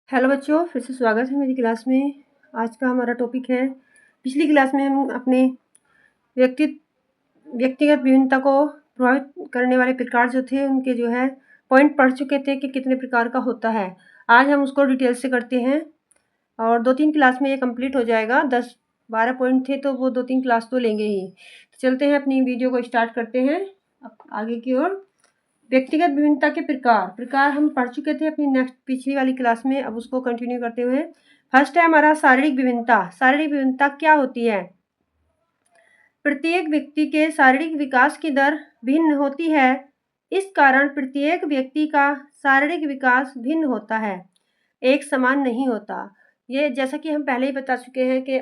Hello बच्चों, फिर से स्वागत है मेरी क्लास में। आज का हमारा टॉपिक है, पिछली क्लास में हम अपने व्यक्तिगत विभिन्नता को प्रभावित करने वाले प्रकार जो थे उनके जो है पॉइंट पढ़ चुके थे कि कितने प्रकार का होता है। आज हम उसको डिटेल से करते हैं और 2-3 क्लास में ये कंप्लीट हो जाएगा। 10-12 पॉइंट थे तो वो 2-3 क्लास तो लेंगे ही। तो चलते हैं, अपनी वीडियो को स्टार्ट करते हैं अब आगे की ओर। व्यक्तिगत विभिन्नता के प्रकार हम पढ़ चुके थे अपनी पिछली वाली क्लास में। अब उसको कंटिन्यू करते हुए फर्स्ट है हमारा शारीरिक विभिन्नता। शारीरिक विभिन्नता क्या होती है? प्रत्येक व्यक्ति के शारीरिक विकास की दर भिन्न होती है, इस कारण प्रत्येक व्यक्ति का शारीरिक विकास भिन्न होता है, एक समान नहीं होता। ये जैसा कि हम पहले ही बता चुके हैं कि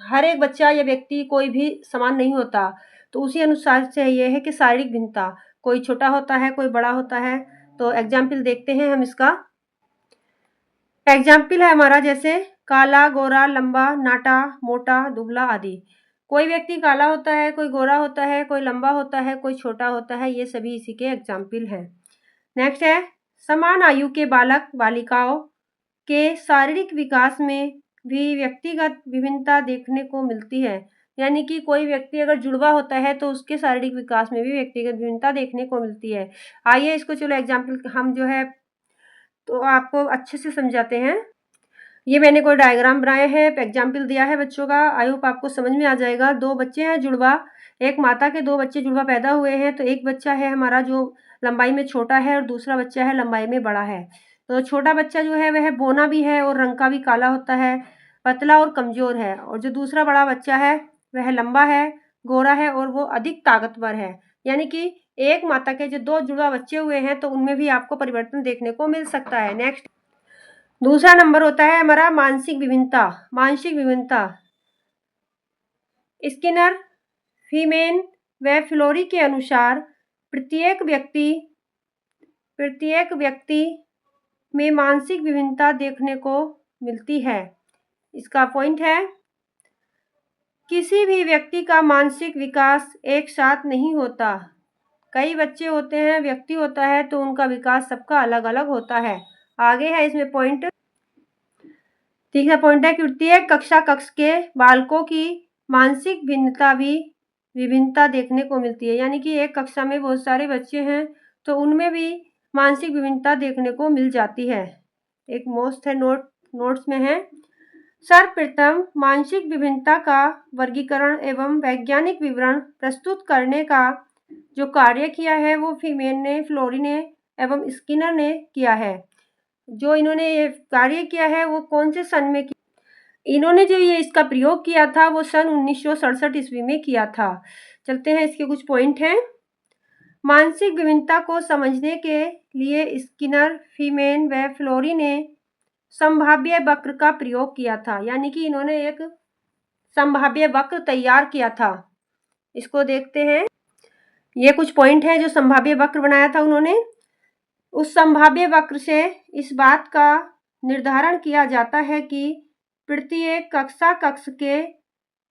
हर एक बच्चा या व्यक्ति कोई भी समान नहीं होता। तो उसी अनुसार से ये है कि शारीरिक भिन्नता, कोई छोटा होता है, कोई बड़ा होता है। तो एग्जाम्पल देखते हैं हम इसका। एग्जाम्पल है हमारा जैसे काला, गोरा, लंबा, नाटा, मोटा, दुबला आदि। कोई व्यक्ति काला होता है, कोई गोरा होता है, कोई लंबा होता है, कोई छोटा होता है। ये सभी इसी के एग्जाम्पल हैं। नेक्स्ट है समान आयु के बालक बालिकाओं के शारीरिक विकास में भी व्यक्तिगत विभिन्नता देखने को मिलती है। यानी कि कोई व्यक्ति अगर जुड़वा होता है तो उसके शारीरिक विकास में भी व्यक्तिगत विभिन्नता देखने को मिलती है। आइए इसको चलो एग्जाम्पल हम जो है तो आपको अच्छे से समझाते हैं। ये मैंने कोई डायग्राम बनाया है, एग्जाम्पल दिया है बच्चों का। आई होप आपको समझ में आ जाएगा। 2 बच्चे हैं जुड़वा, एक माता के 2 बच्चे जुड़वा पैदा हुए हैं। तो एक बच्चा है हमारा जो लंबाई में छोटा है और दूसरा बच्चा है लंबाई में बड़ा है। तो छोटा बच्चा जो है वह बौना भी है और रंग का भी काला होता है, पतला और कमज़ोर है। और जो दूसरा बड़ा बच्चा है वह लंबा है, गोरा है और वो अधिक ताकतवर है। यानी कि एक माता के जो 2 जुड़वा बच्चे हुए हैं तो उनमें भी आपको परिवर्तन देखने को मिल सकता है। नेक्स्ट दूसरा नंबर होता है हमारा मानसिक विभिन्नता। मानसिक विभिन्नता स्किनर, फीमेन व फ्लोरी के अनुसार प्रत्येक व्यक्ति में मानसिक विभिन्नता देखने को मिलती है। इसका पॉइंट है किसी भी व्यक्ति का मानसिक विकास एक साथ नहीं होता। कई बच्चे होते हैं, व्यक्ति होता है तो उनका विकास सबका अलग अलग होता है। आगे है इसमें पॉइंट, तीसरा पॉइंट है कि प्रत्येक कक्ष के बालकों की मानसिक विभिन्नता देखने को मिलती है। यानी कि एक कक्षा में बहुत सारे बच्चे हैं तो उनमें भी मानसिक विभिन्नता देखने को मिल जाती है। एक मोस्ट है नोट्स में है। सर्वप्रथम मानसिक विभिन्नता का वर्गीकरण एवं वैज्ञानिक विवरण प्रस्तुत करने का जो कार्य किया है वो फीमेन ने, फ्लोरी ने एवं स्किनर ने किया है। जो इन्होंने ये कार्य किया है वो कौन से सन में किया? इन्होंने जो ये इसका प्रयोग किया था वो सन 1967 ईस्वी में किया था। चलते हैं, इसके कुछ पॉइंट हैं। मानसिक विभिन्नता को समझने के लिए स्किनर, फीमेन व फ्लोरी ने संभाव्य वक्र का प्रयोग किया था। यानी कि इन्होंने एक संभाव्य वक्र तैयार किया था। इसको देखते हैं। ये कुछ पॉइंट हैं जो संभाव्य वक्र बनाया था उन्होंने। उस संभाव्य वक्र से इस बात का निर्धारण किया जाता है कि प्रत्येक कक्ष के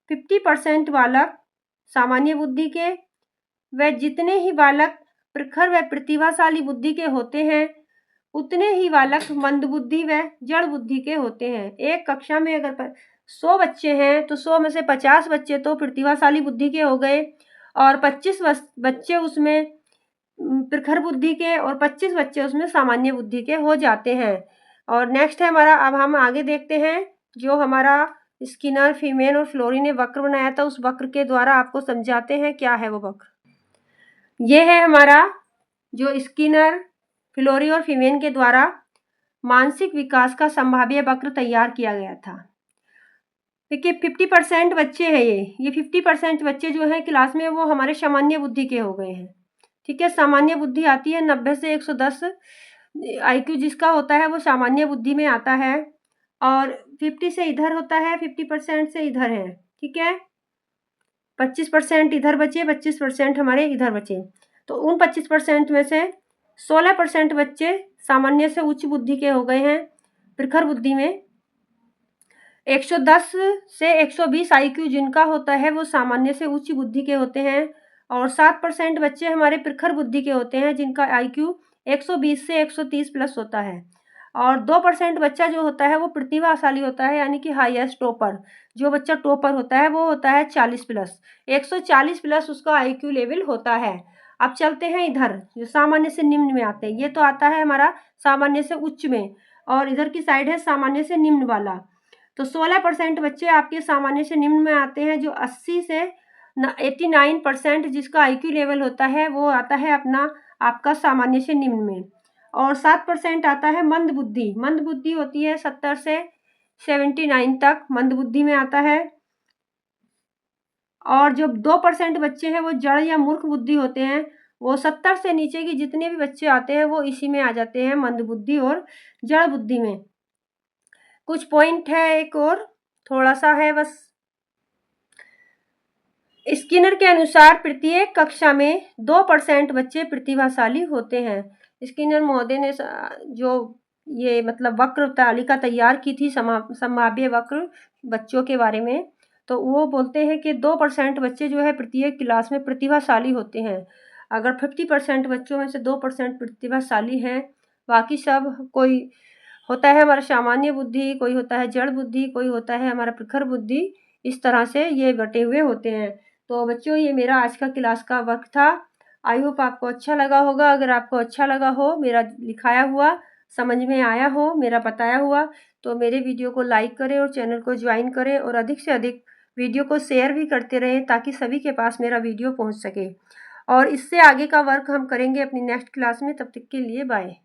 50% बालक सामान्य बुद्धि के व जितने ही बालक प्रखर व प्रतिभाशाली बुद्धि के होते हैं उतने ही बालक मंदबुद्धि व जड़ बुद्धि के होते हैं। एक कक्षा में अगर 100 बच्चे हैं तो 100 में से 50 बच्चे तो प्रतिभाशाली बुद्धि के हो गए और 25 बच्चे उसमें प्रखर बुद्धि के और 25 बच्चे उसमें सामान्य बुद्धि के हो जाते हैं। और नेक्स्ट है हमारा, अब हम आगे देखते हैं जो हमारा स्किनर, फीमेन और फ्लोरी ने वक्र बनाया था। उस वक्र के द्वारा आपको समझाते हैं क्या है वो वक्र। ये है हमारा जो स्किनर, फ्लोरी और फीमेन के द्वारा मानसिक विकास का संभाव्य वक्र तैयार किया गया था। देखिए 50% बच्चे हैं ये 50% बच्चे जो हैं क्लास में वो हमारे सामान्य बुद्धि के हो गए हैं। ठीक है, सामान्य बुद्धि आती है 90 से 110 IQ जिसका होता है वो सामान्य बुद्धि में आता है और 50 से इधर होता है, 50% से इधर है। ठीक है, 25% इधर बचे, 25% हमारे इधर बचे। तो उन 25% में से 16% बच्चे सामान्य से उच्च बुद्धि के हो गए हैं, प्रखर बुद्धि में। 110 से 120 IQ जिनका होता है वो सामान्य से उच्च बुद्धि के होते हैं और 7% बच्चे हमारे प्रखर बुद्धि के होते हैं जिनका IQ 120 से 130 प्लस होता है। और 2% बच्चा जो होता है वो प्रतिभाशाली होता है, यानी कि हाईएस्ट टॉपर। जो बच्चा टॉपर होता है वो होता है 40+, 140+ उसका IQ लेवल होता है। अब चलते हैं इधर, जो सामान्य से निम्न में आते हैं। ये तो आता है हमारा सामान्य से उच्च में, और इधर की साइड है सामान्य से निम्न वाला। तो 16% बच्चे आपके सामान्य से निम्न में आते हैं। जो 80 से 89% जिसका IQ लेवल होता है वो आता है अपना आपका सामान्य से निम्न में। और 7% आता है मंद बुद्धि। मंद बुद्धि होती है 70 से 79 तक मंद बुद्धि में आता है। और जो 2% बच्चे हैं वो जड़ या मूर्ख बुद्धि होते हैं। वो 70 से नीचे की जितने भी बच्चे आते हैं वो इसी में आ जाते हैं, मंद बुद्धि और जड़ बुद्धि में। कुछ पॉइंट है एक और, थोड़ा सा है बस। स्किनर के अनुसार प्रत्येक कक्षा में 2% बच्चे प्रतिभाशाली होते हैं। स्किनर महोदय ने जो ये मतलब वक्र तालिका तैयार की थी संभाव्य वक्र बच्चों के बारे में, तो वो बोलते हैं कि 2% बच्चे जो है प्रत्येक क्लास में प्रतिभाशाली होते हैं। अगर 50% बच्चों में से 2% प्रतिभाशाली हैं, बाकी सब कोई होता है हमारा सामान्य बुद्धि, कोई होता है जड़ बुद्धि, कोई होता है हमारा प्रखर बुद्धि। इस तरह से ये बटे हुए होते हैं। तो बच्चों ये मेरा आज का क्लास का वर्क था। आई होप आपको अच्छा लगा होगा। अगर आपको अच्छा लगा हो, मेरा लिखाया हुआ समझ में आया हो, मेरा बताया हुआ, तो मेरे वीडियो को लाइक करें और चैनल को ज्वाइन करें, और अधिक से अधिक वीडियो को शेयर भी करते रहें ताकि सभी के पास मेरा वीडियो पहुंच सके। और इससे आगे का वर्क हम करेंगे अपनी नेक्स्ट क्लास में। तब तक के लिए बाय।